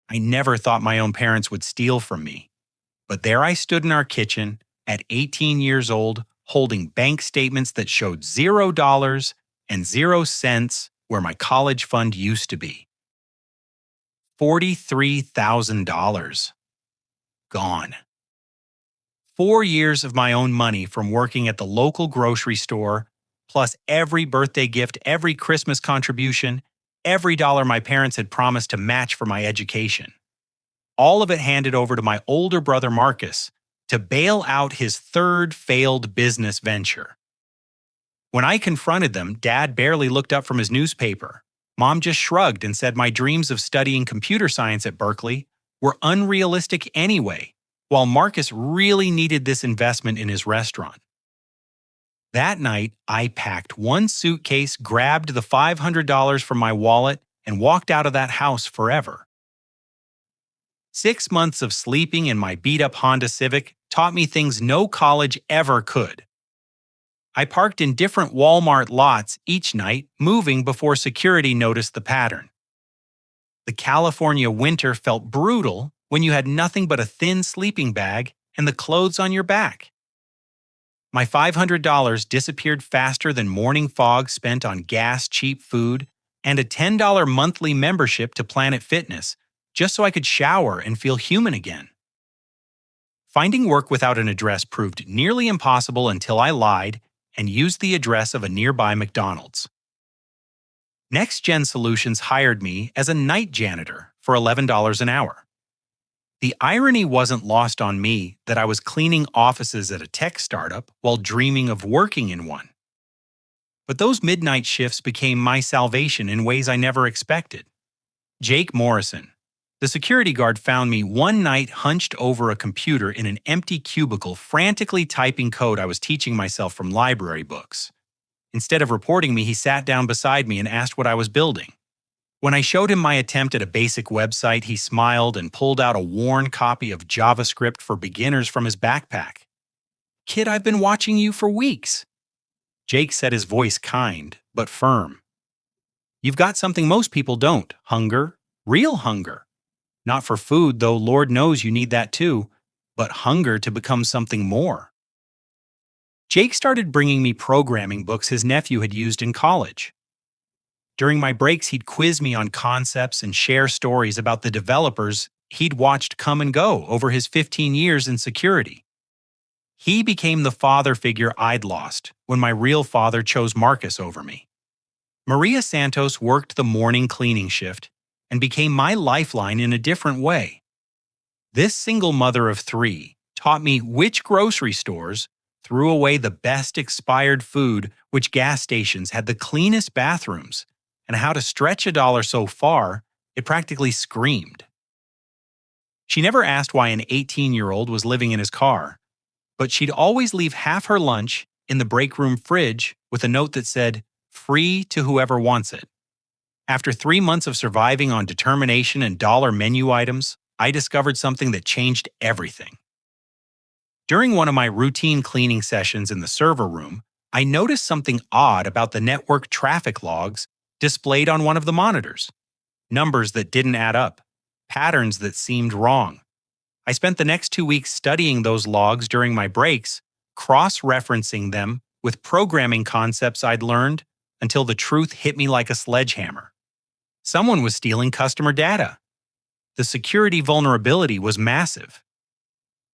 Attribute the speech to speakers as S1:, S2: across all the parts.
S1: I never thought my own parents would steal from me. But there I stood in our kitchen at 18 years old, holding bank statements that showed $0 and 0 cents where my college fund used to be. $43,000. Gone. 4 years of my own money from working at the local grocery store, plus every birthday gift, every Christmas contribution, every dollar my parents had promised to match for my education. All of it handed over to my older brother Marcus to bail out his third failed business venture. When I confronted them, Dad barely looked up from his newspaper. Mom just shrugged and said my dreams of studying computer science at Berkeley were unrealistic anyway, while Marcus really needed this investment in his restaurant. That night, I packed one suitcase, grabbed the $500 from my wallet, and walked out of that house forever. 6 months of sleeping in my beat-up Honda Civic taught me things no college ever could. I parked in different Walmart lots each night, moving before security noticed the pattern. The California winter felt brutal when you had nothing but a thin sleeping bag and the clothes on your back. My $500 disappeared faster than morning fog spent on gas, cheap food, and a $10 monthly membership to Planet Fitness, just so I could shower and feel human again. Finding work without an address proved nearly impossible until I lied and used the address of a nearby McDonald's. Next Gen Solutions hired me as a night janitor for $11 an hour. The irony wasn't lost on me that I was cleaning offices at a tech startup while dreaming of working in one. But those midnight shifts became my salvation in ways I never expected. Jake Morrison, the security guard, found me one night hunched over a computer in an empty cubicle, frantically typing code I was teaching myself from library books. Instead of reporting me, he sat down beside me and asked what I was building. When I showed him my attempt at a basic website, he smiled and pulled out a worn copy of JavaScript for Beginners from his backpack. "Kid, I've been watching you for weeks." Jake said, his voice kind but firm. "You've got something most people don't: hunger, real hunger. Not for food, though Lord knows you need that too, but hunger to become something more." Jake started bringing me programming books his nephew had used in college. During my breaks, he'd quiz me on concepts and share stories about the developers he'd watched come and go over his 15 years in security. He became the father figure I'd lost when my real father chose Marcus over me. Maria Santos worked the morning cleaning shift and became my lifeline in a different way. This single mother of 3 taught me which grocery stores threw away the best expired food, which gas stations had the cleanest bathrooms, and how to stretch a dollar so far it practically screamed. She never asked why an 18-year-old was living in his car, but she'd always leave half her lunch in the break room fridge with a note that said, "Free to whoever wants it." After 3 months of surviving on determination and dollar menu items, I discovered something that changed everything. During one of my routine cleaning sessions in the server room, I noticed something odd about the network traffic logs displayed on one of the monitors. Numbers that didn't add up, patterns that seemed wrong. I spent the next 2 weeks studying those logs during my breaks, cross-referencing them with programming concepts I'd learned until the truth hit me like a sledgehammer. Someone was stealing customer data. The security vulnerability was massive.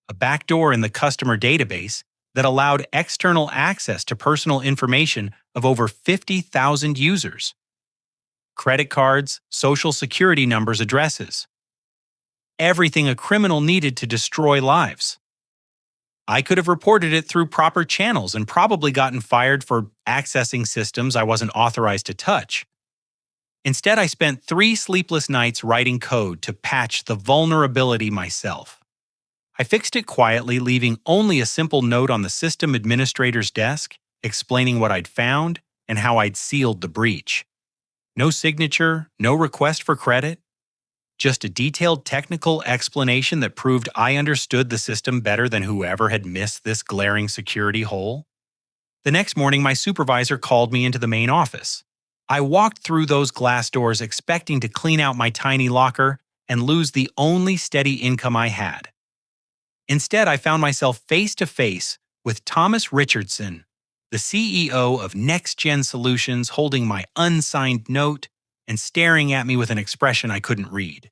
S1: A backdoor in the customer database that allowed external access to personal information of over 50,000 users. Credit cards, social security numbers, addresses. Everything a criminal needed to destroy lives. I could have reported it through proper channels and probably gotten fired for accessing systems I wasn't authorized to touch. Instead, I spent 3 sleepless nights writing code to patch the vulnerability myself. I fixed it quietly, leaving only a simple note on the system administrator's desk explaining what I'd found and how I'd sealed the breach. No signature, no request for credit, just a detailed technical explanation that proved I understood the system better than whoever had missed this glaring security hole. The next morning, my supervisor called me into the main office. I walked through those glass doors expecting to clean out my tiny locker and lose the only steady income I had. Instead, I found myself face to face with Thomas Richardson, the CEO of Next Gen Solutions, holding my unsigned note and staring at me with an expression I couldn't read.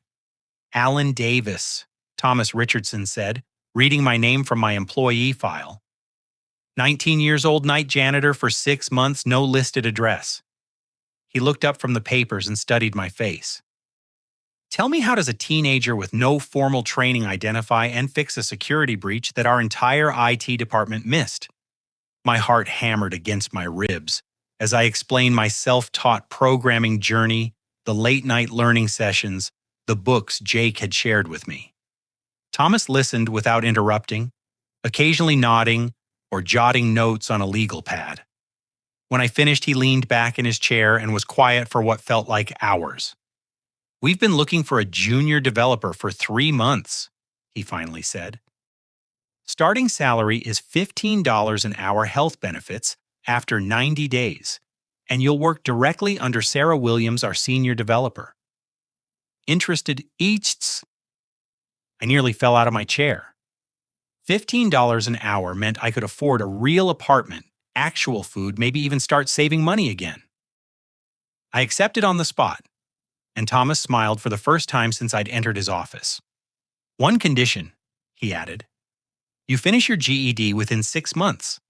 S1: Alan Davis, Thomas Richardson said, reading my name from my employee file. 19 years old night janitor for 6 months, no listed address. He looked up from the papers and studied my face. Tell me, how does a teenager with no formal training identify and fix a security breach that our entire IT department missed? My heart hammered against my ribs as I explained my self-taught programming journey, the late-night learning sessions, the books Jake had shared with me. Thomas listened without interrupting, occasionally nodding or jotting notes on a legal pad. When I finished, he leaned back in his chair and was quiet for what felt like hours. "We've been looking for a junior developer for 3 months," he finally said. "Starting salary is $15 an hour, health benefits after 90 days, and you'll work directly under Sarah Williams, our senior developer." Interested each. I nearly fell out of my chair. $15 an hour meant I could afford a real apartment, actual food, maybe even start saving money again. I accepted on the spot, and Thomas smiled for the first time since I'd entered his office. "One condition," he added. "You finish your GED within 6 months.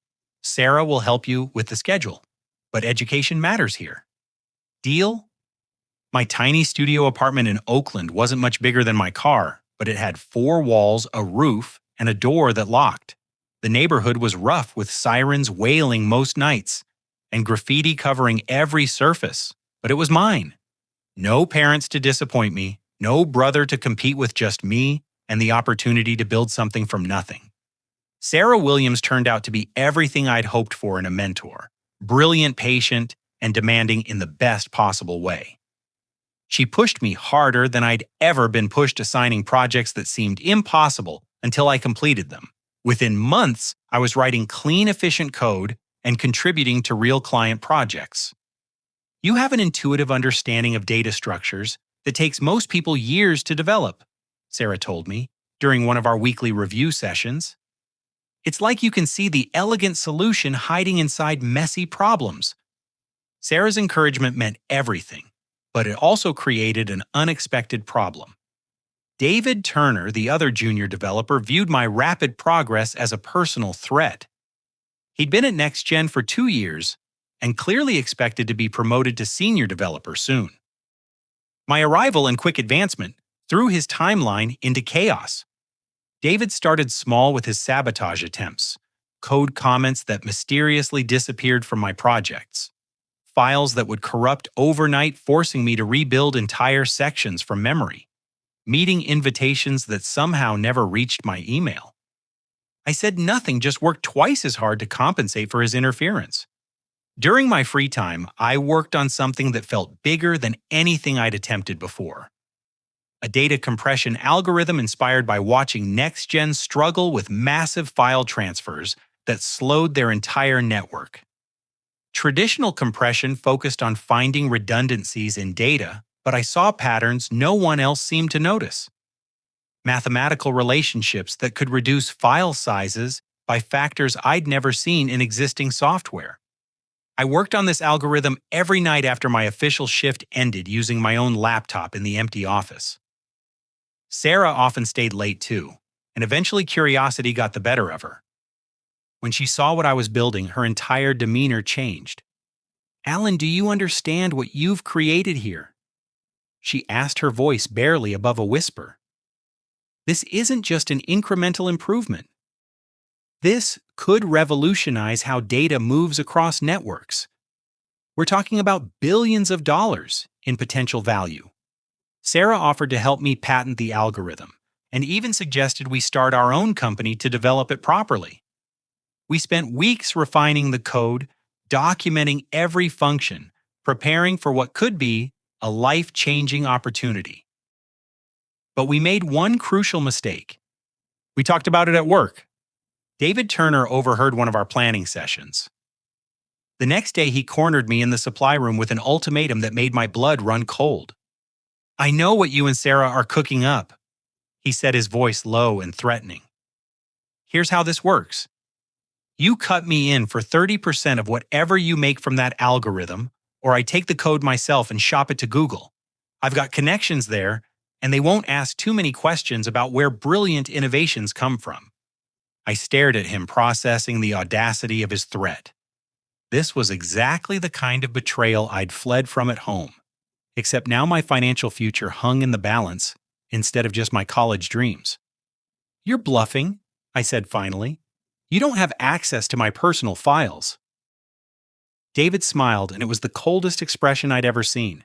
S1: Sarah will help you with the schedule, but education matters here. Deal?" My tiny studio apartment in Oakland wasn't much bigger than my car, but it had 4 walls, a roof, and a door that locked. The neighborhood was rough, with sirens wailing most nights and graffiti covering every surface, but it was mine. No parents to disappoint me, no brother to compete with, just me and the opportunity to build something from nothing. Sarah Williams turned out to be everything I'd hoped for in a mentor: brilliant, patient, and demanding in the best possible way. She pushed me harder than I'd ever been pushed, assigning projects that seemed impossible until I completed them. Within months, I was writing clean, efficient code and contributing to real client projects. "You have an intuitive understanding of data structures that takes most people years to develop," Sarah told me during one of our weekly review sessions. "It's like you can see the elegant solution hiding inside messy problems." Sarah's encouragement meant everything, but it also created an unexpected problem. David Turner, the other junior developer, viewed my rapid progress as a personal threat. He'd been at NextGen for 2 years and clearly expected to be promoted to senior developer soon. My arrival and quick advancement threw his timeline into chaos. David started small with his sabotage attempts, code comments that mysteriously disappeared from my projects, files that would corrupt overnight, forcing me to rebuild entire sections from memory, meeting invitations that somehow never reached my email. I said nothing, just worked twice as hard to compensate for his interference. During my free time, I worked on something that felt bigger than anything I'd attempted before: a data compression algorithm inspired by watching NextGen struggle with massive file transfers that slowed their entire network. Traditional compression focused on finding redundancies in data, but I saw patterns no one else seemed to notice. Mathematical relationships that could reduce file sizes by factors I'd never seen in existing software. I worked on this algorithm every night after my official shift ended, using my own laptop in the empty office. Sarah often stayed late too, and eventually curiosity got the better of her. When she saw what I was building, her entire demeanor changed. "Alan, do you understand what you've created here?" She asked, her voice barely above a whisper. "This isn't just an incremental improvement. This could revolutionize how data moves across networks. We're talking about billions of dollars in potential value." Sarah offered to help me patent the algorithm, and even suggested we start our own company to develop it properly. We spent weeks refining the code, documenting every function, preparing for what could be a life-changing opportunity. But we made one crucial mistake. We talked about it at work. David Turner overheard one of our planning sessions. The next day, he cornered me in the supply room with an ultimatum that made my blood run cold. I know what you and Sarah are cooking up, he said, his voice low and threatening. Here's how this works. You cut me in for 30% of whatever you make from that algorithm, or I take the code myself and shop it to Google. I've got connections there, and they won't ask too many questions about where brilliant innovations come from. I stared at him, processing the audacity of his threat. This was exactly the kind of betrayal I'd fled from at home, except now my financial future hung in the balance instead of just my college dreams. You're bluffing, I said finally. You don't have access to my personal files. David smiled, and it was the coldest expression I'd ever seen.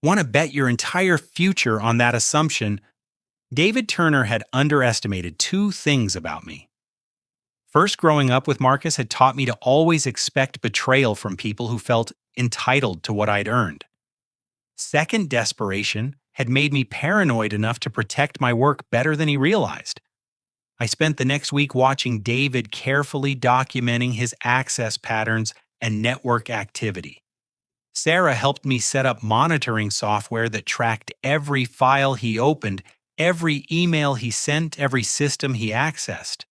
S1: Want to bet your entire future on that assumption? David Turner had underestimated two things about me. First, growing up with Marcus had taught me to always expect betrayal from people who felt entitled to what I'd earned. Second, desperation had made me paranoid enough to protect my work better than he realized. I spent the next week watching David carefully documenting his access patterns and network activity. Sarah helped me set up monitoring software that tracked every file he opened, every email he sent, every system he accessed.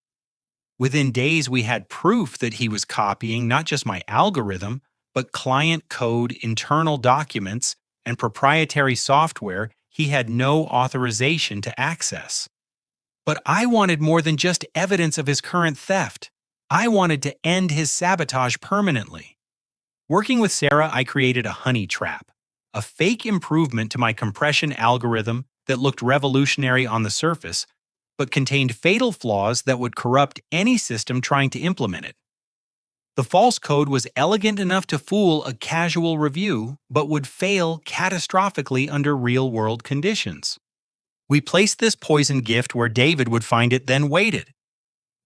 S1: Within days, we had proof that he was copying not just my algorithm, but client code, internal documents, and proprietary software he had no authorization to access. But I wanted more than just evidence of his current theft. I wanted to end his sabotage permanently. Working with Sarah, I created a honey trap, a fake improvement to my compression algorithm that looked revolutionary on the surface, but contained fatal flaws that would corrupt any system trying to implement it. The false code was elegant enough to fool a casual review, but would fail catastrophically under real-world conditions. We placed this poison gift where David would find it, then waited.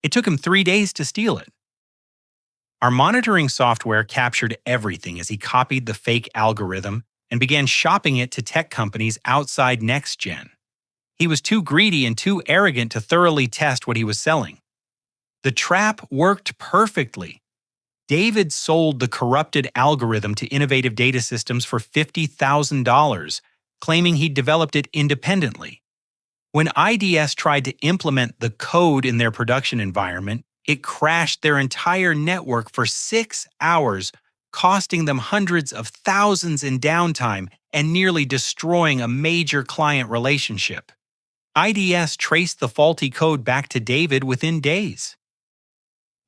S1: It took him 3 days to steal it. Our monitoring software captured everything as he copied the fake algorithm and began shopping it to tech companies outside NextGen. He was too greedy and too arrogant to thoroughly test what he was selling. The trap worked perfectly. David sold the corrupted algorithm to Innovative Data Systems for $50,000, claiming he'd developed it independently. When IDS tried to implement the code in their production environment, it crashed their entire network for 6 hours, costing them hundreds of thousands in downtime and nearly destroying a major client relationship. IDS traced the faulty code back to David within days.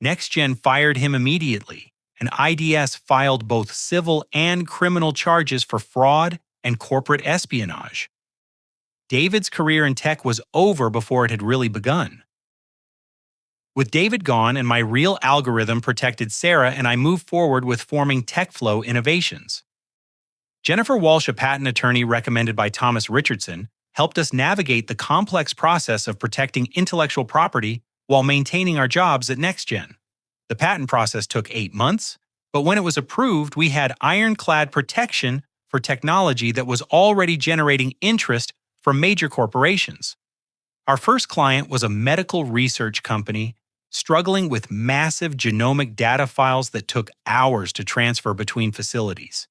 S1: NextGen fired him immediately, and IDS filed both civil and criminal charges for fraud and corporate espionage. David's career in tech was over before it had really begun. With David gone and my real algorithm protected Sarah, and I moved forward with forming TechFlow Innovations. Jennifer Walsh, a patent attorney recommended by Thomas Richardson, helped us navigate the complex process of protecting intellectual property while maintaining our jobs at NextGen. The patent process took 8 months, but when it was approved, we had ironclad protection for technology that was already generating interest from major corporations. Our first client was a medical research company struggling with massive genomic data files that took hours to transfer between facilities.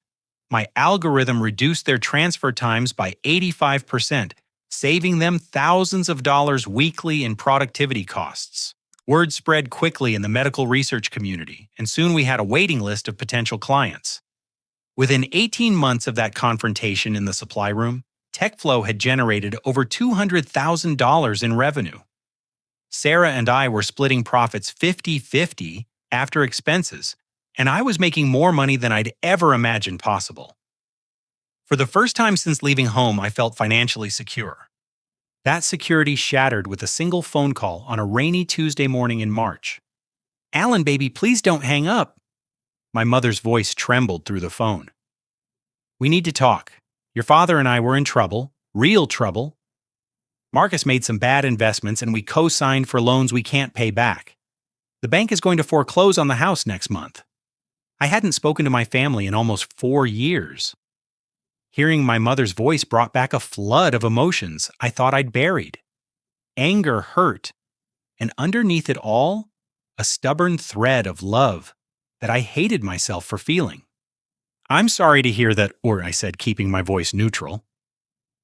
S1: My algorithm reduced their transfer times by 85%, saving them thousands of dollars weekly in productivity costs. Word spread quickly in the medical research community, and soon we had a waiting list of potential clients. Within 18 months of that confrontation in the supply room, TechFlow had generated over $200,000 in revenue. Sarah and I were splitting profits 50-50 after expenses, and I was making more money than I'd ever imagined possible. For the first time since leaving home, I felt financially secure. That security shattered with a single phone call on a rainy Tuesday morning in March. "Alan, baby, please don't hang up." My mother's voice trembled through the phone. "We need to talk. Your father and I were in trouble, real trouble. Marcus made some bad investments and we co-signed for loans we can't pay back. The bank is going to foreclose on the house next month." I hadn't spoken to my family in almost 4 years. Hearing my mother's voice brought back a flood of emotions I thought I'd buried. Anger hurt, and underneath it all, a stubborn thread of love that I hated myself for feeling. "I'm sorry to hear that," or I said, keeping my voice neutral.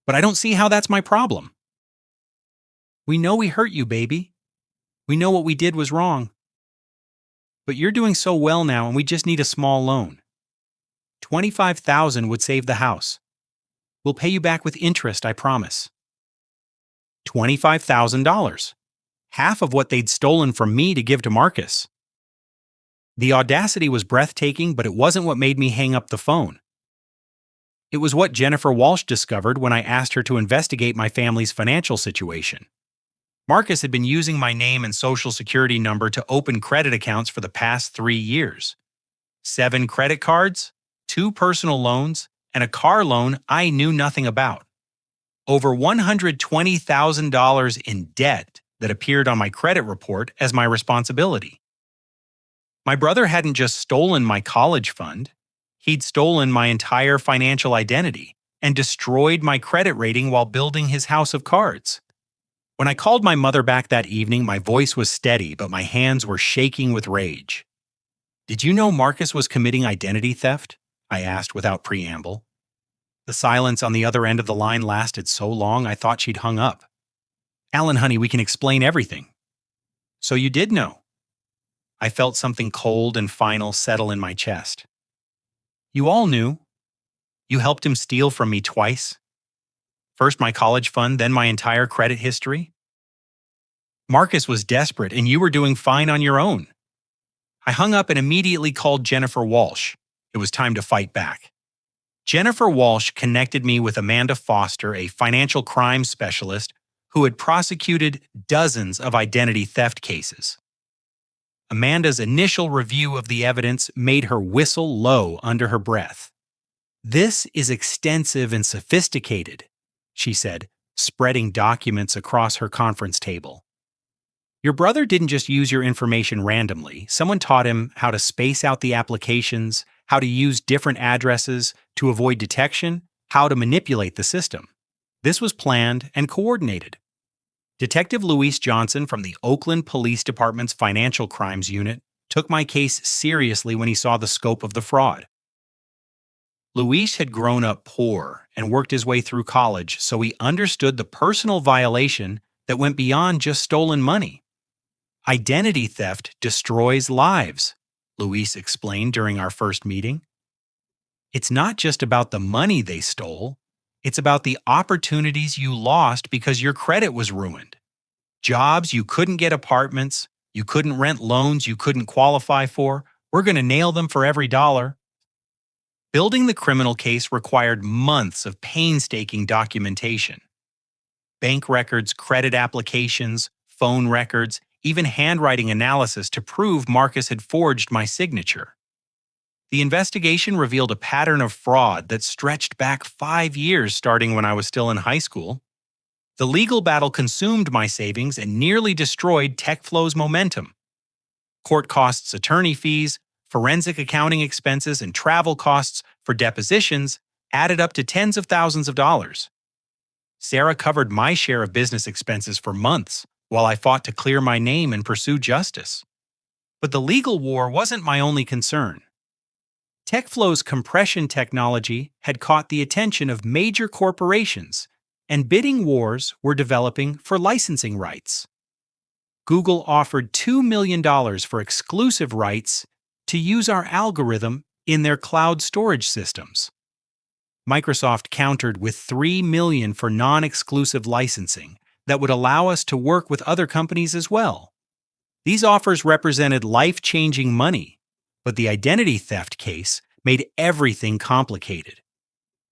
S1: But I don't see how that's my problem. We know we hurt you, baby. We know what we did was wrong. But you're doing so well now and we just need a small loan. $25,000 would save the house. We'll pay you back with interest, I promise. $25,000. Half of what they'd stolen from me to give to Marcus. The audacity was breathtaking, but it wasn't what made me hang up the phone. It was what Jennifer Walsh discovered when I asked her to investigate my family's financial situation. Marcus had been using my name and social security number to open credit accounts for the past 3 years. 7 credit cards, 2 personal loans, and a car loan I knew nothing about. Over $120,000 in debt that appeared on my credit report as my responsibility. My brother hadn't just stolen my college fund, he'd stolen my entire financial identity and destroyed my credit rating while building his house of cards. When I called my mother back that evening, my voice was steady, but my hands were shaking with rage. "Did you know Marcus was committing identity theft?" I asked without preamble. The silence on the other end of the line lasted so long I thought she'd hung up. "Alan, honey, we can explain everything." "So you did know?" I felt something cold and final settle in my chest. "You all knew. You helped him steal from me twice. First my college fund, then my entire credit history. Marcus was desperate and you were doing fine on your own." I hung up and immediately called Jennifer Walsh. It was time to fight back. Jennifer Walsh connected me with Amanda Foster, a financial crimes specialist who had prosecuted dozens of identity theft cases. Amanda's initial review of the evidence made her whistle low under her breath. "This is extensive and sophisticated," she said, spreading documents across her conference table. "Your brother didn't just use your information randomly. Someone taught him how to space out the applications, how to use different addresses to avoid detection, how to manipulate the system. This was planned and coordinated." Detective Luis Johnson from the Oakland Police Department's Financial Crimes Unit took my case seriously when he saw the scope of the fraud. Luis had grown up poor and worked his way through college, so he understood the personal violation that went beyond just stolen money. "Identity theft destroys lives," Luis explained during our first meeting. "It's not just about the money they stole. It's about the opportunities you lost because your credit was ruined. Jobs you couldn't get, apartments, you couldn't rent, loans you couldn't qualify for. We're going to nail them for every dollar." Building the criminal case required months of painstaking documentation. Bank records, credit applications, phone records, even handwriting analysis to prove Marcus had forged my signature. The investigation revealed a pattern of fraud that stretched back 5 years starting when I was still in high school. The legal battle consumed my savings and nearly destroyed TechFlow's momentum. Court costs, attorney fees, forensic accounting expenses, and travel costs for depositions added up to tens of thousands of dollars. Sarah covered my share of business expenses for months while I fought to clear my name and pursue justice. But the legal war wasn't my only concern. TechFlow's compression technology had caught the attention of major corporations, and bidding wars were developing for licensing rights. Google offered $2 million for exclusive rights to use our algorithm in their cloud storage systems. Microsoft countered with $3 million for non-exclusive licensing that would allow us to work with other companies as well. These offers represented life-changing money, but the identity theft case made everything complicated.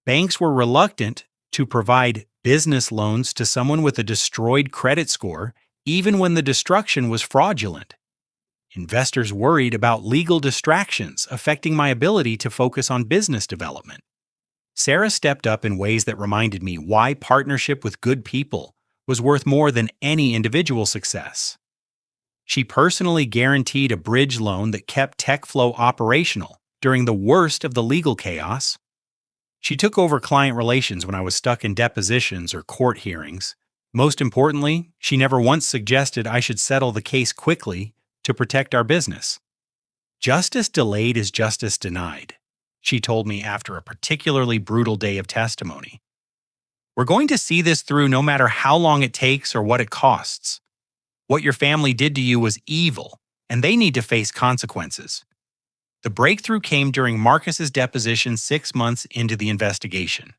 S1: Banks were reluctant to provide business loans to someone with a destroyed credit score, even when the destruction was fraudulent. Investors worried about legal distractions affecting my ability to focus on business development. Sarah stepped up in ways that reminded me why partnership with good people was worth more than any individual success. She personally guaranteed a bridge loan that kept TechFlow operational during the worst of the legal chaos. She took over client relations when I was stuck in depositions or court hearings. Most importantly, she never once suggested I should settle the case quickly to protect our business. "Justice delayed is justice denied," she told me after a particularly brutal day of testimony. We're going to see this through no matter how long it takes or what it costs. What your family did to you was evil, and they need to face consequences. The breakthrough came during Marcus's deposition 6 months into the investigation.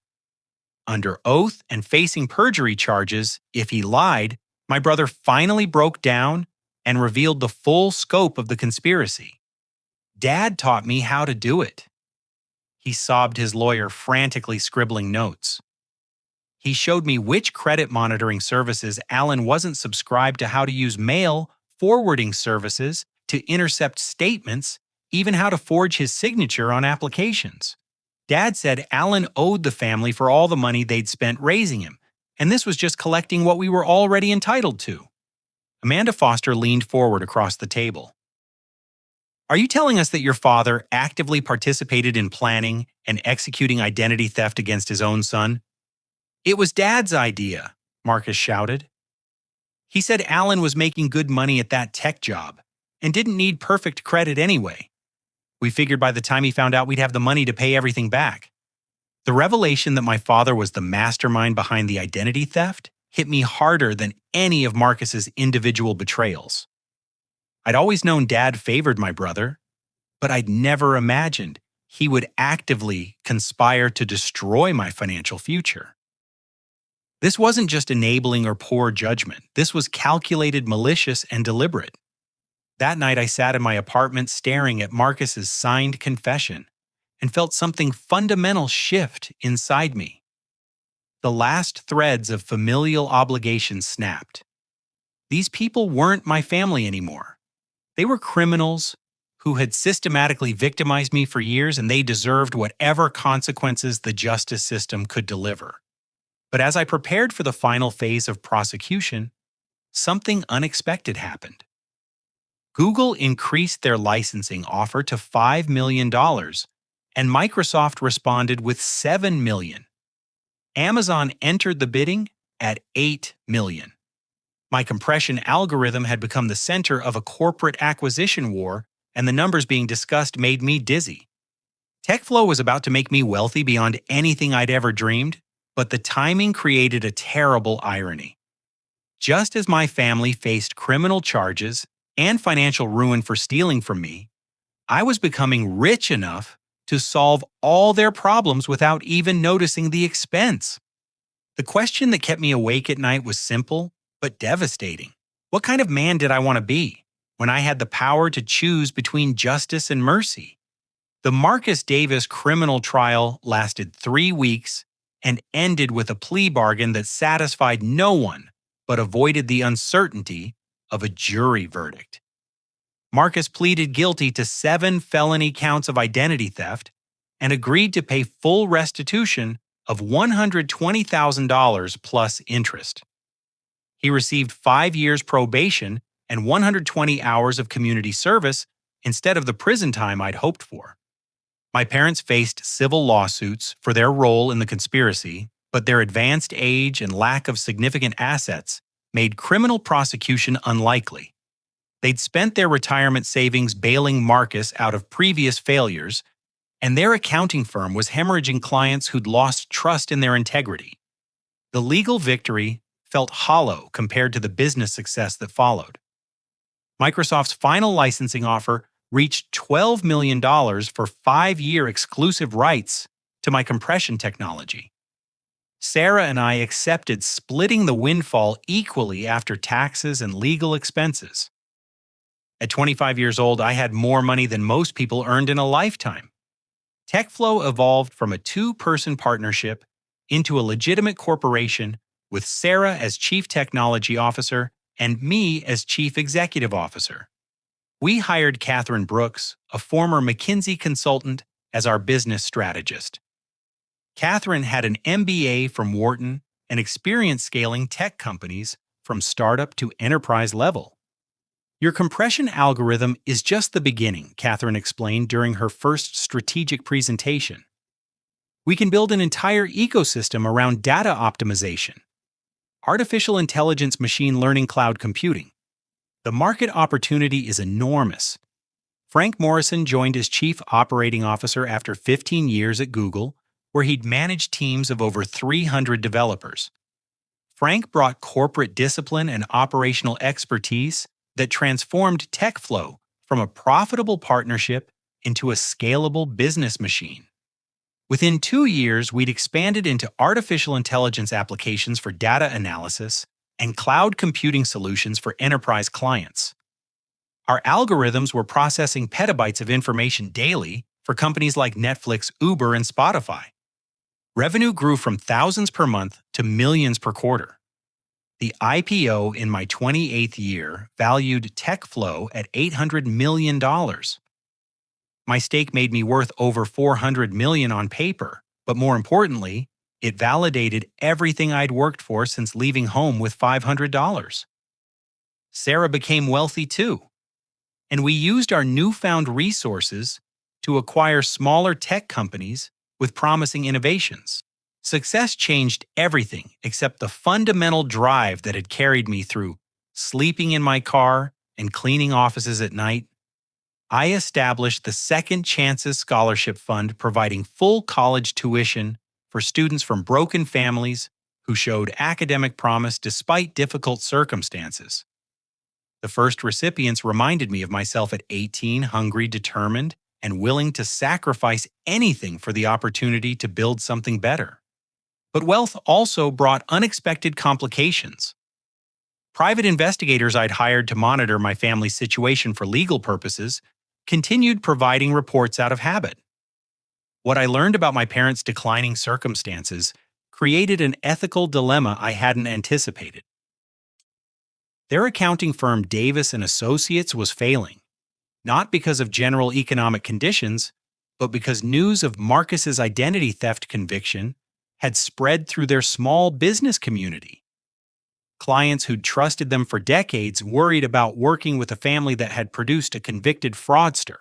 S1: Under oath and facing perjury charges, if he lied, my brother finally broke down and revealed the full scope of the conspiracy. Dad taught me how to do it. He sobbed, his lawyer frantically scribbling notes. He showed me which credit monitoring services Alan wasn't subscribed to, how to use mail forwarding services to intercept statements, even how to forge his signature on applications. Dad said Alan owed the family for all the money they'd spent raising him, and this was just collecting what we were already entitled to. Amanda Foster leaned forward across the table. Are you telling us that your father actively participated in planning and executing identity theft against his own son? It was Dad's idea, Marcus shouted. He said Alan was making good money at that tech job and didn't need perfect credit anyway. We figured by the time he found out we'd have the money to pay everything back. The revelation that my father was the mastermind behind the identity theft hit me harder than any of Marcus's individual betrayals. I'd always known Dad favored my brother, but I'd never imagined he would actively conspire to destroy my financial future. This wasn't just enabling or poor judgment. This was calculated, malicious, and deliberate. That night I sat in my apartment staring at Marcus's signed confession and felt something fundamental shift inside me. The last threads of familial obligation snapped. These people weren't my family anymore. They were criminals who had systematically victimized me for years, and they deserved whatever consequences the justice system could deliver. But as I prepared for the final phase of prosecution, something unexpected happened. Google increased their licensing offer to $5 million, and Microsoft responded with $7 million. Amazon entered the bidding at $8 million. My compression algorithm had become the center of a corporate acquisition war, and the numbers being discussed made me dizzy. TechFlow was about to make me wealthy beyond anything I'd ever dreamed, but the timing created a terrible irony. Just as my family faced criminal charges and financial ruin for stealing from me, I was becoming rich enough to solve all their problems without even noticing the expense. The question that kept me awake at night was simple, but devastating. What kind of man did I want to be when I had the power to choose between justice and mercy? The Marcus Davis criminal trial lasted 3 weeks and ended with a plea bargain that satisfied no one but avoided the uncertainty of a jury verdict. Marcus pleaded guilty to 7 felony counts of identity theft and agreed to pay full restitution of $120,000 plus interest. He received 5 years probation and 120 hours of community service instead of the prison time I'd hoped for. My parents faced civil lawsuits for their role in the conspiracy, but their advanced age and lack of significant assets made criminal prosecution unlikely. They'd spent their retirement savings bailing Marcus out of previous failures, and their accounting firm was hemorrhaging clients who'd lost trust in their integrity. The legal victory felt hollow compared to the business success that followed. Microsoft's final licensing offer reached $12 million for 5-year exclusive rights to my compression technology. Sarah and I accepted splitting the windfall equally after taxes and legal expenses. At 25 years old, I had more money than most people earned in a lifetime. TechFlow evolved from a 2-person partnership into a legitimate corporation with Sarah as Chief Technology Officer and me as Chief Executive Officer. We hired Catherine Brooks, a former McKinsey consultant, as our business strategist. Catherine had an MBA from Wharton and experience scaling tech companies from startup to enterprise level. Your compression algorithm is just the beginning, Catherine explained during her first strategic presentation. We can build an entire ecosystem around data optimization, artificial intelligence, machine learning, cloud computing. The market opportunity is enormous. Frank Morrison joined as Chief Operating Officer after 15 years at Google, where he'd managed teams of over 300 developers. Frank brought corporate discipline and operational expertise that transformed TechFlow from a profitable partnership into a scalable business machine. Within 2 years, we'd expanded into artificial intelligence applications for data analysis and cloud computing solutions for enterprise clients. Our algorithms were processing petabytes of information daily for companies like Netflix, Uber, and Spotify. Revenue grew from thousands per month to millions per quarter. The IPO in my 28th year valued TechFlow at $800 million. My stake made me worth over $400 million on paper, but more importantly, it validated everything I'd worked for since leaving home with $500. Sarah became wealthy too, and we used our newfound resources to acquire smaller tech companies with promising innovations. Success changed everything except the fundamental drive that had carried me through sleeping in my car and cleaning offices at night. I established the Second Chances Scholarship Fund, providing full college tuition for students from broken families who showed academic promise despite difficult circumstances. The first recipients reminded me of myself at 18, hungry, determined, and willing to sacrifice anything for the opportunity to build something better. But wealth also brought unexpected complications. Private investigators I'd hired to monitor my family's situation for legal purposes continued providing reports out of habit. What I learned about my parents' declining circumstances created an ethical dilemma I hadn't anticipated. Their accounting firm Davis & Associates was failing, not because of general economic conditions, but because news of Marcus's identity theft conviction had spread through their small business community. Clients who'd trusted them for decades worried about working with a family that had produced a convicted fraudster.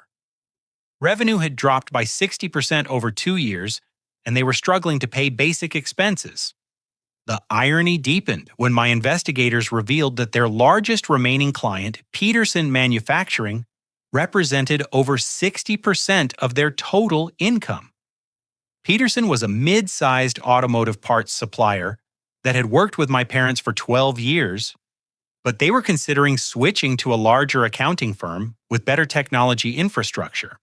S1: Revenue had dropped by 60% over 2 years, and they were struggling to pay basic expenses. The irony deepened when my investigators revealed that their largest remaining client, Peterson Manufacturing, represented over 60% of their total income. Peterson was a mid-sized automotive parts supplier that had worked with my parents for 12 years, but they were considering switching to a larger accounting firm with better technology infrastructure.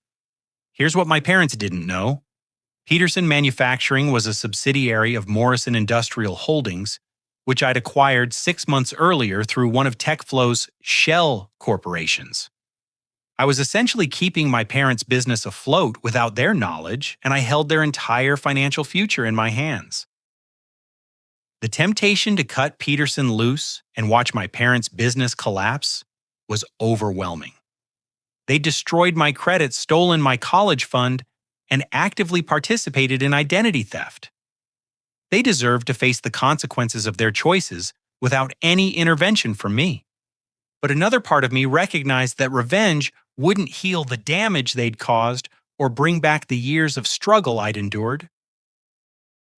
S1: Here's what my parents didn't know. Peterson Manufacturing was a subsidiary of Morrison Industrial Holdings, which I'd acquired 6 months earlier through one of TechFlow's shell corporations. I was essentially keeping my parents' business afloat without their knowledge, and I held their entire financial future in my hands. The temptation to cut Peterson loose and watch my parents' business collapse was overwhelming. They destroyed my credit, stolen my college fund, and actively participated in identity theft. They deserved to face the consequences of their choices without any intervention from me. But another part of me recognized that revenge wouldn't heal the damage they'd caused or bring back the years of struggle I'd endured.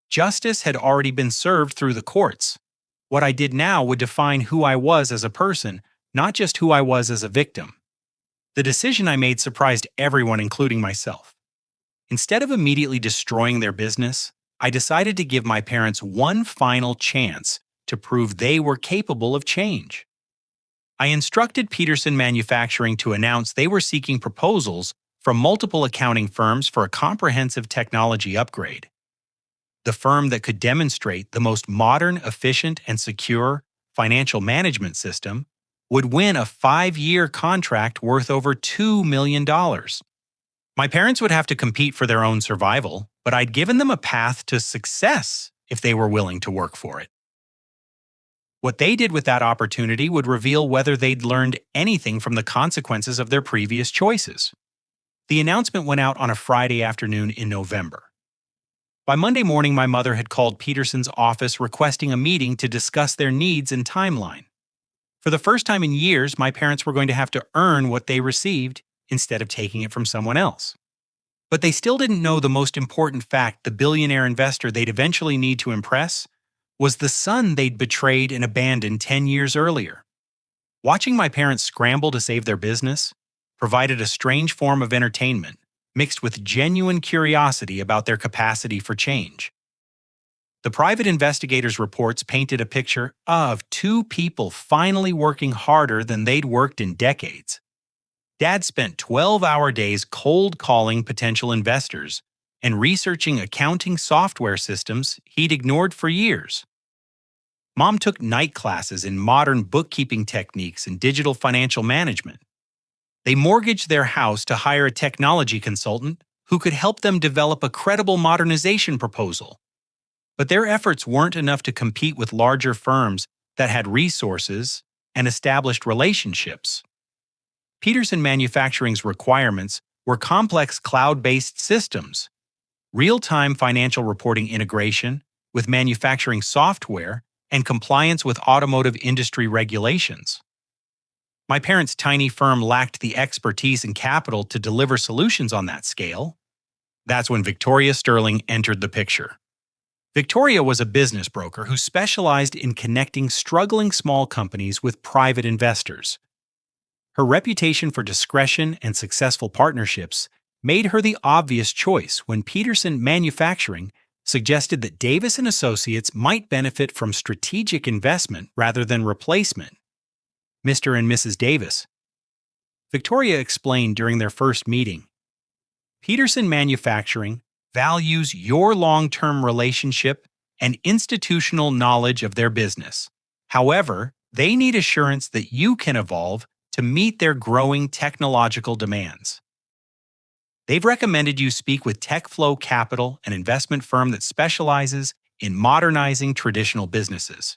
S1: Justice had already been served through the courts. What I did now would define who I was as a person, not just who I was as a victim. The decision I made surprised everyone, including myself. Instead of immediately destroying their business, I decided to give my parents one final chance to prove they were capable of change. I instructed Peterson Manufacturing to announce they were seeking proposals from multiple accounting firms for a comprehensive technology upgrade. The firm that could demonstrate the most modern, efficient, and secure financial management system would win a 5-year contract worth over $2 million. My parents would have to compete for their own survival, but I'd given them a path to success if they were willing to work for it. What they did with that opportunity would reveal whether they'd learned anything from the consequences of their previous choices. The announcement went out on a Friday afternoon in November. By Monday morning, my mother had called Peterson's office requesting a meeting to discuss their needs and timeline. For the first time in years, my parents were going to have to earn what they received instead of taking it from someone else. But they still didn't know the most important fact: the billionaire investor they'd eventually need to impress was the son they'd betrayed and abandoned 10 years earlier. Watching my parents scramble to save their business provided a strange form of entertainment, mixed with genuine curiosity about their capacity for change. The private investigators' reports painted a picture of two people finally working harder than they'd worked in decades. Dad spent 12-hour days cold calling potential investors and researching accounting software systems he'd ignored for years. Mom took night classes in modern bookkeeping techniques and digital financial management. They mortgaged their house to hire a technology consultant who could help them develop a credible modernization proposal. But their efforts weren't enough to compete with larger firms that had resources and established relationships. Peterson Manufacturing's requirements were complex cloud-based systems, real-time financial reporting integration with manufacturing software, and compliance with automotive industry regulations. My parents' tiny firm lacked the expertise and capital to deliver solutions on that scale. That's when Victoria Sterling entered the picture. Victoria was a business broker who specialized in connecting struggling small companies with private investors. Her reputation for discretion and successful partnerships made her the obvious choice when Peterson Manufacturing suggested that Davis & Associates might benefit from strategic investment rather than replacement. Mr. and Mrs. Davis. Victoria explained during their first meeting, Peterson Manufacturing values your long-term relationship and institutional knowledge of their business. However, they need assurance that you can evolve to meet their growing technological demands. They've recommended you speak with TechFlow Capital, an investment firm that specializes in modernizing traditional businesses.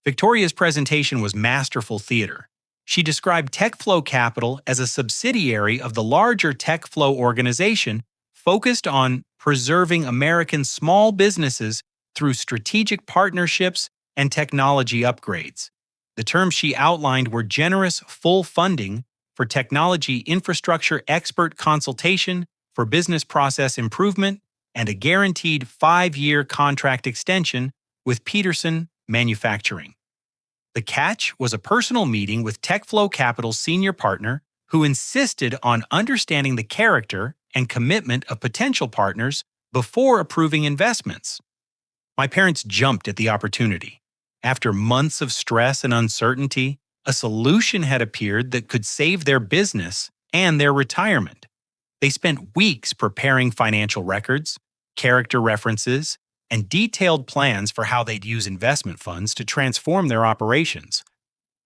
S1: Victoria's presentation was masterful theater. She described TechFlow Capital as a subsidiary of the larger TechFlow organization focused on preserving American small businesses through strategic partnerships and technology upgrades. The terms she outlined were generous full funding for technology infrastructure expert consultation for business process improvement and a guaranteed 5-year contract extension with Peterson Manufacturing. The catch was a personal meeting with TechFlow Capital's senior partner who insisted on understanding the character and commitment of potential partners before approving investments. My parents jumped at the opportunity. After months of stress and uncertainty, a solution had appeared that could save their business and their retirement. They spent weeks preparing financial records, character references, and detailed plans for how they'd use investment funds to transform their operations.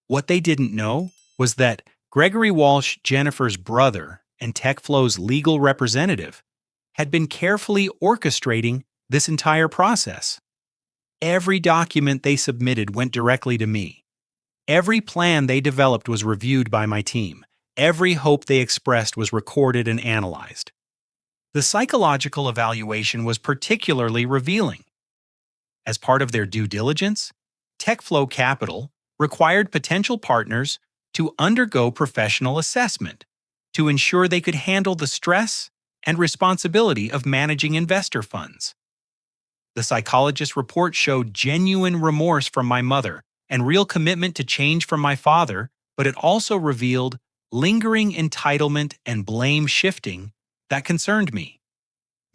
S1: What they didn't know was that Gregory Walsh, Jennifer's brother and TechFlow's legal representative, had been carefully orchestrating this entire process. Every document they submitted went directly to me. Every plan they developed was reviewed by my team. Every hope they expressed was recorded and analyzed. The psychological evaluation was particularly revealing. As part of their due diligence, TechFlow Capital required potential partners to undergo professional assessment to ensure they could handle the stress and responsibility of managing investor funds. The psychologist's report showed genuine remorse from my mother and real commitment to change from my father, but it also revealed lingering entitlement and blame shifting that concerned me.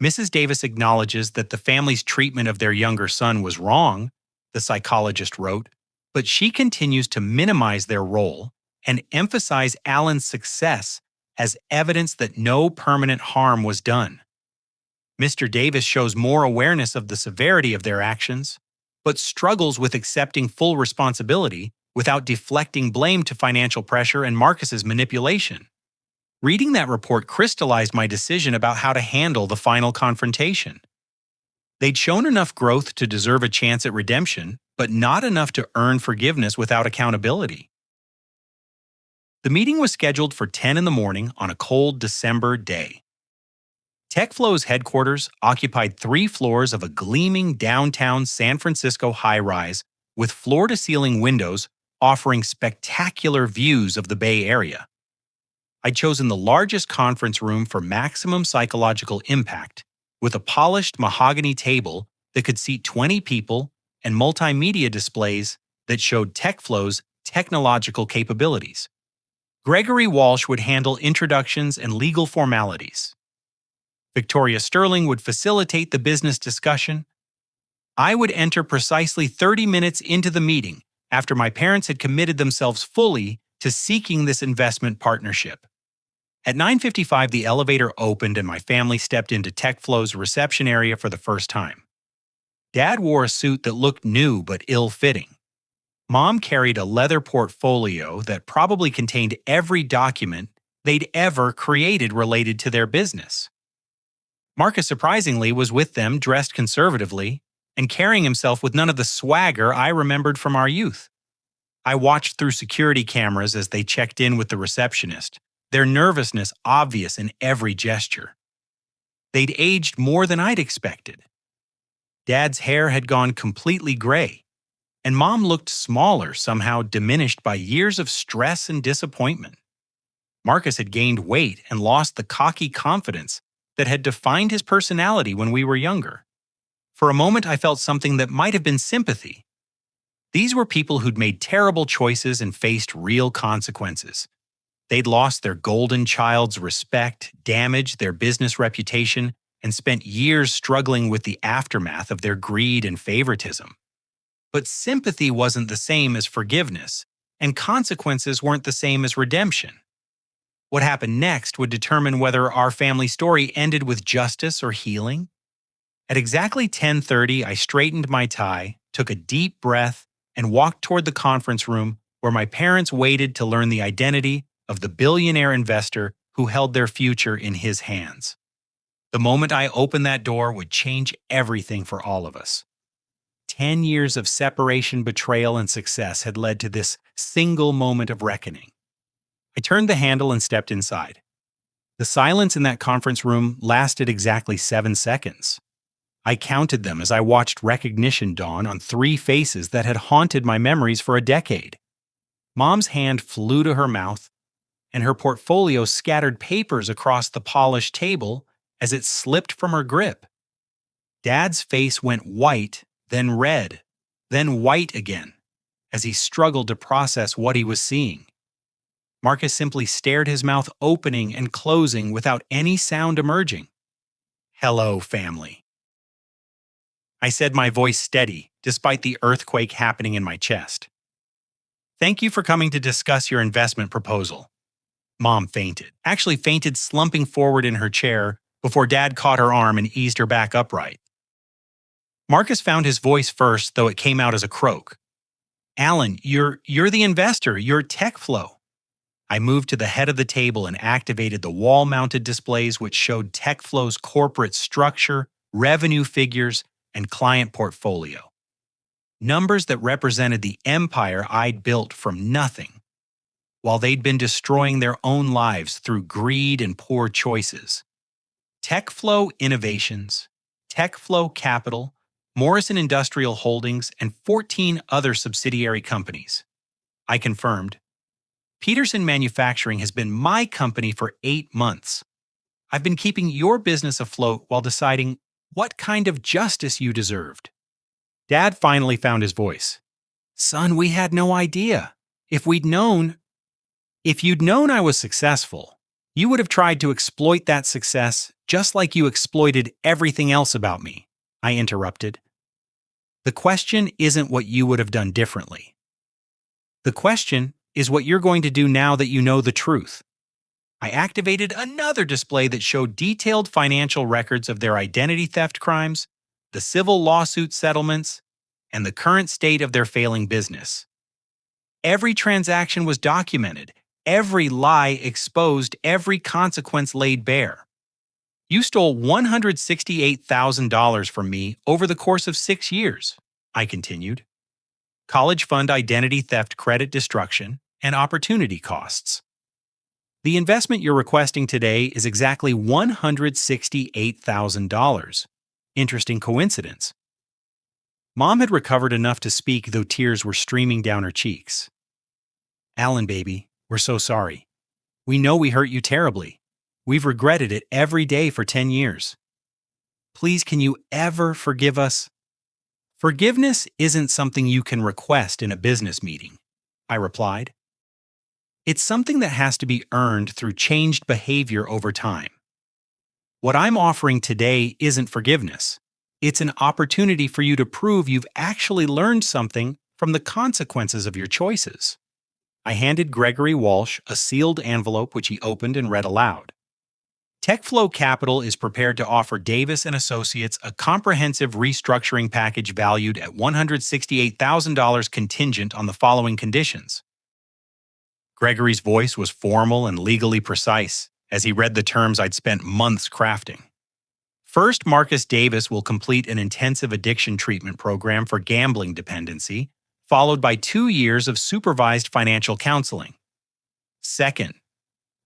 S1: Mrs. Davis acknowledges that the family's treatment of their younger son was wrong, the psychologist wrote, but she continues to minimize their role and emphasize Alan's success as evidence that no permanent harm was done. Mr. Davis shows more awareness of the severity of their actions, but struggles with accepting full responsibility without deflecting blame to financial pressure and Marcus's manipulation. Reading that report crystallized my decision about how to handle the final confrontation. They'd shown enough growth to deserve a chance at redemption, but not enough to earn forgiveness without accountability. The meeting was scheduled for 10 in the morning on a cold December day. TechFlow's headquarters occupied 3 floors of a gleaming downtown San Francisco high-rise with floor-to-ceiling windows offering spectacular views of the Bay Area. I'd chosen the largest conference room for maximum psychological impact, with a polished mahogany table that could seat 20 people and multimedia displays that showed TechFlow's technological capabilities. Gregory Walsh would handle introductions and legal formalities. Victoria Sterling would facilitate the business discussion. I would enter precisely 30 minutes into the meeting after my parents had committed themselves fully to seeking this investment partnership. At 9:55, the elevator opened and my family stepped into TechFlow's reception area for the first time. Dad wore a suit that looked new but ill-fitting. Mom carried a leather portfolio that probably contained every document they'd ever created related to their business. Marcus, surprisingly, was with them dressed conservatively and carrying himself with none of the swagger I remembered from our youth. I watched through security cameras as they checked in with the receptionist, their nervousness obvious in every gesture. They'd aged more than I'd expected. Dad's hair had gone completely gray, and Mom looked smaller, somehow diminished by years of stress and disappointment. Marcus had gained weight and lost the cocky confidence that had defined his personality when we were younger. For a moment, I felt something that might have been sympathy. These were people who'd made terrible choices and faced real consequences. They'd lost their golden child's respect, damaged their business reputation, and spent years struggling with the aftermath of their greed and favoritism. But sympathy wasn't the same as forgiveness, and consequences weren't the same as redemption. What happened next would determine whether our family story ended with justice or healing. At exactly 10:30, I straightened my tie, took a deep breath, and walked toward the conference room where my parents waited to learn the identity of the billionaire investor who held their future in his hands. The moment I opened that door would change everything for all of us. 10 years of separation, betrayal, and success had led to this single moment of reckoning. I turned the handle and stepped inside. The silence in that conference room lasted exactly 7 seconds. I counted them as I watched recognition dawn on 3 faces that had haunted my memories for a decade. Mom's hand flew to her mouth, and her portfolio scattered papers across the polished table as it slipped from her grip. Dad's face went white, then red, then white again, as he struggled to process what he was seeing. Marcus simply stared, his mouth opening and closing without any sound emerging. "Hello, family," I said, my voice steady, despite the earthquake happening in my chest. "Thank you for coming to discuss your investment proposal." Mom fainted, actually fainted, slumping forward in her chair before Dad caught her arm and eased her back upright. Marcus found his voice first, though it came out as a croak. "Alan, you're the investor, you're TechFlow." I moved to the head of the table and activated the wall-mounted displays which showed TechFlow's corporate structure, revenue figures, and client portfolio. Numbers that represented the empire I'd built from nothing, while they'd been destroying their own lives through greed and poor choices. TechFlow Innovations, TechFlow Capital, Morrison Industrial Holdings, and 14 other subsidiary companies. I confirmed. "Peterson Manufacturing has been my company for 8 months. I've been keeping your business afloat while deciding what kind of justice you deserved." Dad finally found his voice. "Son, we had no idea. If you'd known I was successful, you would have tried to exploit that success just like you exploited everything else about me," I interrupted. "The question isn't what you would have done differently. The question is what you're going to do now that you know the truth." I activated another display that showed detailed financial records of their identity theft crimes, the civil lawsuit settlements, and the current state of their failing business. Every transaction was documented, every lie exposed, every consequence laid bare. "You stole $168,000 from me over the course of 6 years, I continued. "College fund identity theft, credit destruction, and opportunity costs. The investment you're requesting today is exactly $168,000. Interesting coincidence." Mom had recovered enough to speak, though tears were streaming down her cheeks. "Alan, baby, we're so sorry. We know we hurt you terribly. We've regretted it every day for 10 years. Please, can you ever forgive us?" "Forgiveness isn't something you can request in a business meeting," I replied. "It's something that has to be earned through changed behavior over time. What I'm offering today isn't forgiveness. It's an opportunity for you to prove you've actually learned something from the consequences of your choices. I handed Gregory Walsh a sealed envelope which he opened and read aloud. TechFlow Capital is prepared to offer Davis and Associates a comprehensive restructuring package valued at $168,000 contingent on the following conditions. Gregory's voice was formal and legally precise as he read the terms I'd spent months crafting. First, Marcus Davis will complete an intensive addiction treatment program for gambling dependency, followed by 2 years of supervised financial counseling. Second,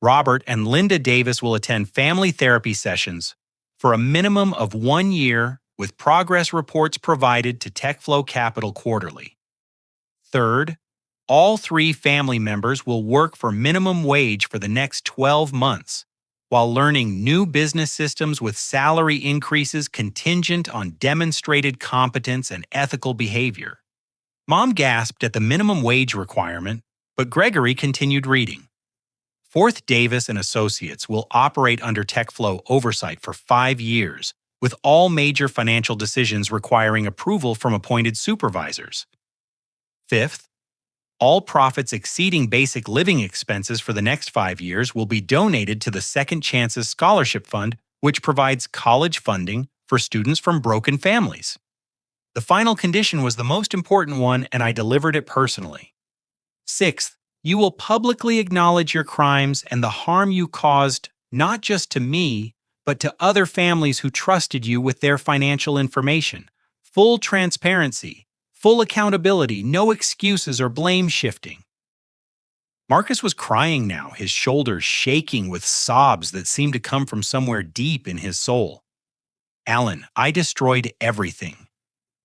S1: Robert and Linda Davis will attend family therapy sessions for a minimum of 1 year with progress reports provided to TechFlow Capital quarterly. Third, all 3 family members will work for minimum wage for the next 12 months while learning new business systems with salary increases contingent on demonstrated competence and ethical behavior. Mom gasped at the minimum wage requirement, but Gregory continued reading. Fourth, Davis and Associates will operate under TechFlow oversight for 5 years, with all major financial decisions requiring approval from appointed supervisors. Fifth, all profits exceeding basic living expenses for the next 5 years will be donated to the Second Chances Scholarship Fund, which provides college funding for students from broken families. The final condition was the most important one, and I delivered it personally. Sixth, you will publicly acknowledge your crimes and the harm you caused not just to me, but to other families who trusted you with their financial information. Full transparency, full accountability, no excuses or blame shifting. Marcus was crying now, his shoulders shaking with sobs that seemed to come from somewhere deep in his soul. Alan, I destroyed everything.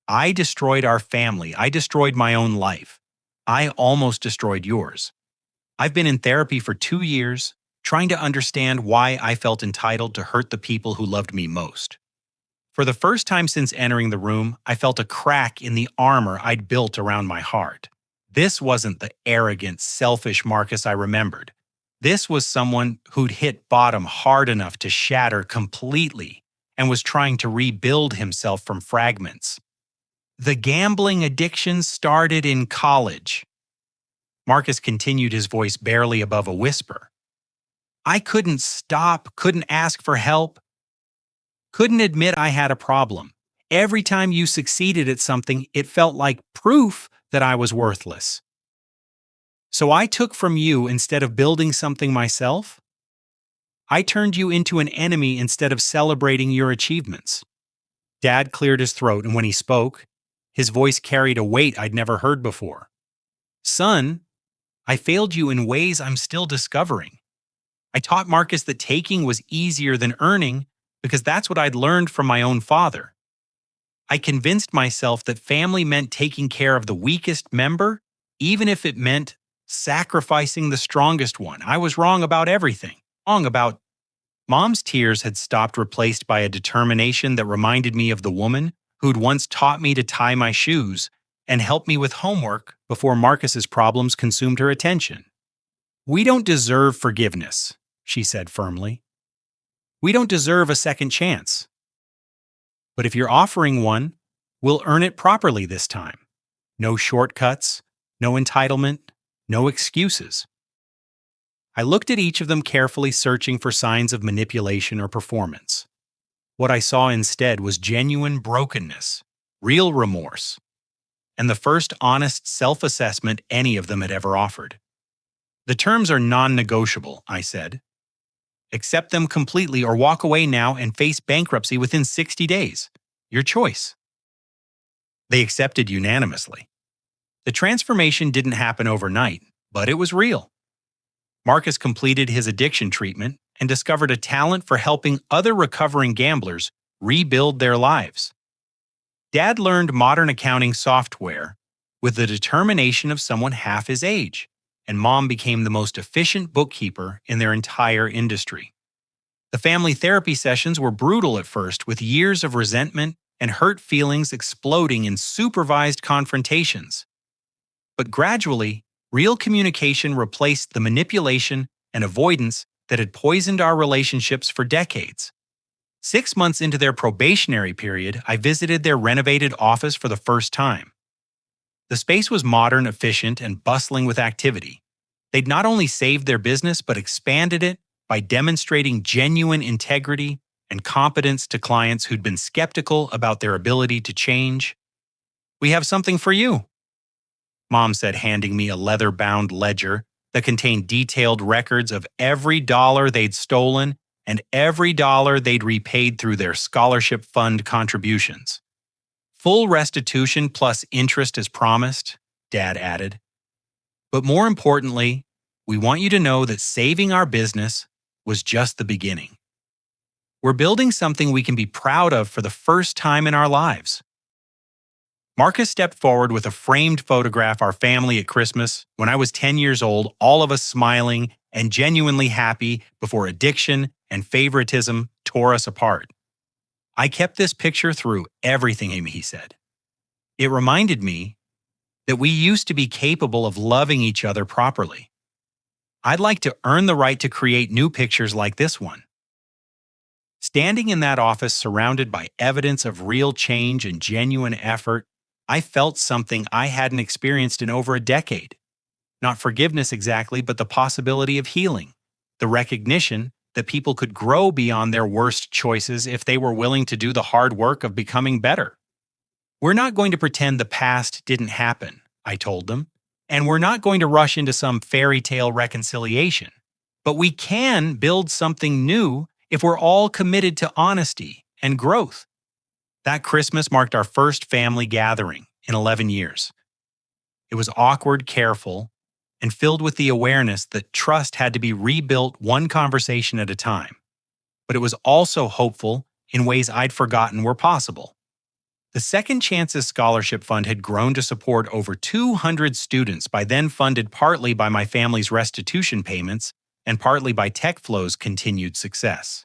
S1: I destroyed our family. I destroyed my own life. I almost destroyed yours. I've been in therapy for 2 years, trying to understand why I felt entitled to hurt the people who loved me most. For the first time since entering the room, I felt a crack in the armor I'd built around my heart. This wasn't the arrogant, selfish Marcus I remembered. This was someone who'd hit bottom hard enough to shatter completely and was trying to rebuild himself from fragments. The gambling addiction started in college. Marcus continued, his voice barely above a whisper. I couldn't stop, couldn't ask for help, couldn't admit I had a problem. Every time you succeeded at something, it felt like proof that I was worthless. So I took from you instead of building something myself. I turned you into an enemy instead of celebrating your achievements. Dad cleared his throat, and when he spoke, his voice carried a weight I'd never heard before. Son, I failed you in ways I'm still discovering. I taught Marcus that taking was easier than earning because that's what I'd learned from my own father. I convinced myself that family meant taking care of the weakest member, even if it meant sacrificing the strongest one. I was wrong about everything. Mom's tears had stopped, replaced by a determination that reminded me of the woman who'd once taught me to tie my shoes and helped me with homework before Marcus's problems consumed her attention. We don't deserve forgiveness, she said firmly. We don't deserve a second chance. But if you're offering one, we'll earn it properly this time. No shortcuts, no entitlement, no excuses. I looked at each of them carefully, searching for signs of manipulation or performance. What I saw instead was genuine brokenness, real remorse, and the first honest self-assessment any of them had ever offered. The terms are non-negotiable, I said. Accept them completely or walk away now and face bankruptcy within 60 days. Your choice. They accepted unanimously. The transformation didn't happen overnight, but it was real. Marcus completed his addiction treatment and discovered a talent for helping other recovering gamblers rebuild their lives. Dad learned modern accounting software with the determination of someone half his age, and Mom became the most efficient bookkeeper in their entire industry. The family therapy sessions were brutal at first, with years of resentment and hurt feelings exploding in supervised confrontations. But gradually, real communication replaced the manipulation and avoidance that had poisoned our relationships for decades. 6 months into their probationary period, I visited their renovated office for the first time. The space was modern, efficient, and bustling with activity. They'd not only saved their business, but expanded it by demonstrating genuine integrity and competence to clients who'd been skeptical about their ability to change. "We have something for you," Mom said, handing me a leather-bound ledger that contained detailed records of every dollar they'd stolen and every dollar they'd repaid through their scholarship fund contributions. "Full restitution plus interest as promised," Dad added. "But more importantly, we want you to know that saving our business was just the beginning. We're building something we can be proud of for the first time in our lives." Marcus stepped forward with a framed photograph of our family at Christmas when I was 10 years old, all of us smiling and genuinely happy before addiction and favoritism tore us apart. "I kept this picture through everything," he said. "It reminded me that we used to be capable of loving each other properly. I'd like to earn the right to create new pictures like this one." Standing in that office surrounded by evidence of real change and genuine effort, I felt something I hadn't experienced in over a decade. Not forgiveness exactly, but the possibility of healing. The recognition that people could grow beyond their worst choices if they were willing to do the hard work of becoming better. "We're not going to pretend the past didn't happen," I told them, "and we're not going to rush into some fairy tale reconciliation. But we can build something new if we're all committed to honesty and growth." That Christmas marked our first family gathering in 11 years. It was awkward, careful, and filled with the awareness that trust had to be rebuilt one conversation at a time. But it was also hopeful in ways I'd forgotten were possible. The Second Chances Scholarship Fund had grown to support over 200 students, by then funded partly by my family's restitution payments and partly by TechFlow's continued success.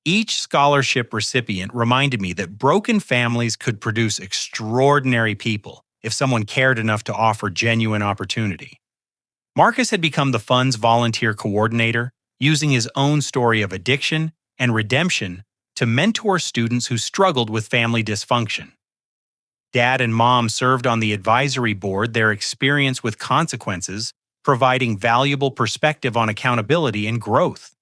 S1: Each scholarship recipient reminded me that broken families could produce extraordinary people if someone cared enough to offer genuine opportunity. Marcus had become the fund's volunteer coordinator, using his own story of addiction and redemption to mentor students who struggled with family dysfunction. Dad and Mom served on the advisory board, their experience with consequences providing valuable perspective on accountability and growth.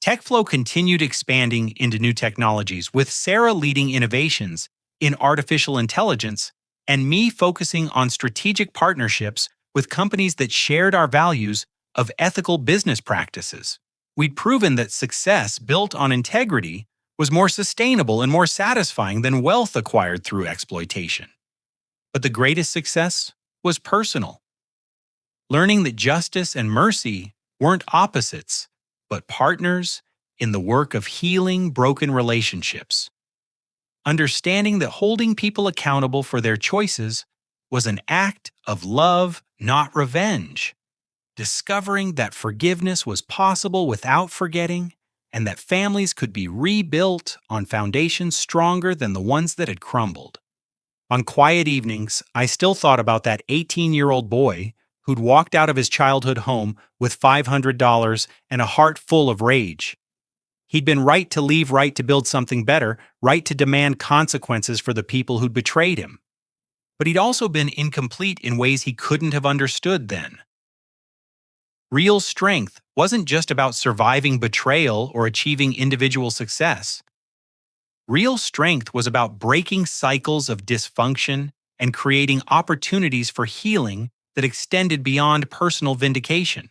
S1: TechFlow continued expanding into new technologies, with Sarah leading innovations in artificial intelligence and me focusing on strategic partnerships with companies that shared our values of ethical business practices. We'd proven that success built on integrity was more sustainable and more satisfying than wealth acquired through exploitation. But the greatest success was personal. Learning that justice and mercy weren't opposites, but partners in the work of healing broken relationships. Understanding that holding people accountable for their choices was an act of love, not revenge. Discovering that forgiveness was possible without forgetting, and that families could be rebuilt on foundations stronger than the ones that had crumbled. On quiet evenings, I still thought about that 18-year-old boy who'd walked out of his childhood home with $500 and a heart full of rage. He'd been right to leave, right to build something better, right to demand consequences for the people who'd betrayed him. But he'd also been incomplete in ways he couldn't have understood then. Real strength wasn't just about surviving betrayal or achieving individual success. Real strength was about breaking cycles of dysfunction and creating opportunities for healing that extended beyond personal vindication.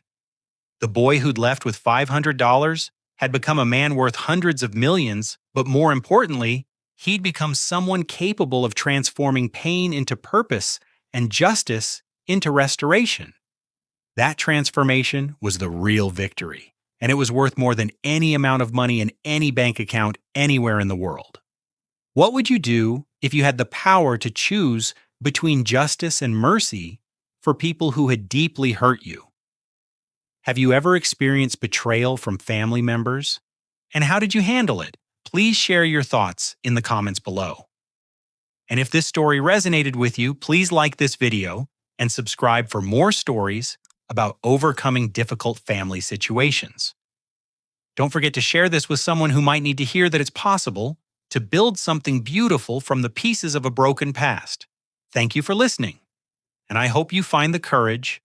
S1: The boy who'd left with $500 had become a man worth hundreds of millions, but more importantly, he'd become someone capable of transforming pain into purpose and justice into restoration. That transformation was the real victory, and it was worth more than any amount of money in any bank account anywhere in the world. What would you do if you had the power to choose between justice and mercy for people who had deeply hurt you? Have you ever experienced betrayal from family members? And how did you handle it? Please share your thoughts in the comments below. And if this story resonated with you, please like this video and subscribe for more stories about overcoming difficult family situations. Don't forget to share this with someone who might need to hear that it's possible to build something beautiful from the pieces of a broken past. Thank you for listening, and I hope you find the courage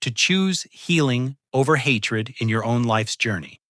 S1: to choose healing over hatred in your own life's journey.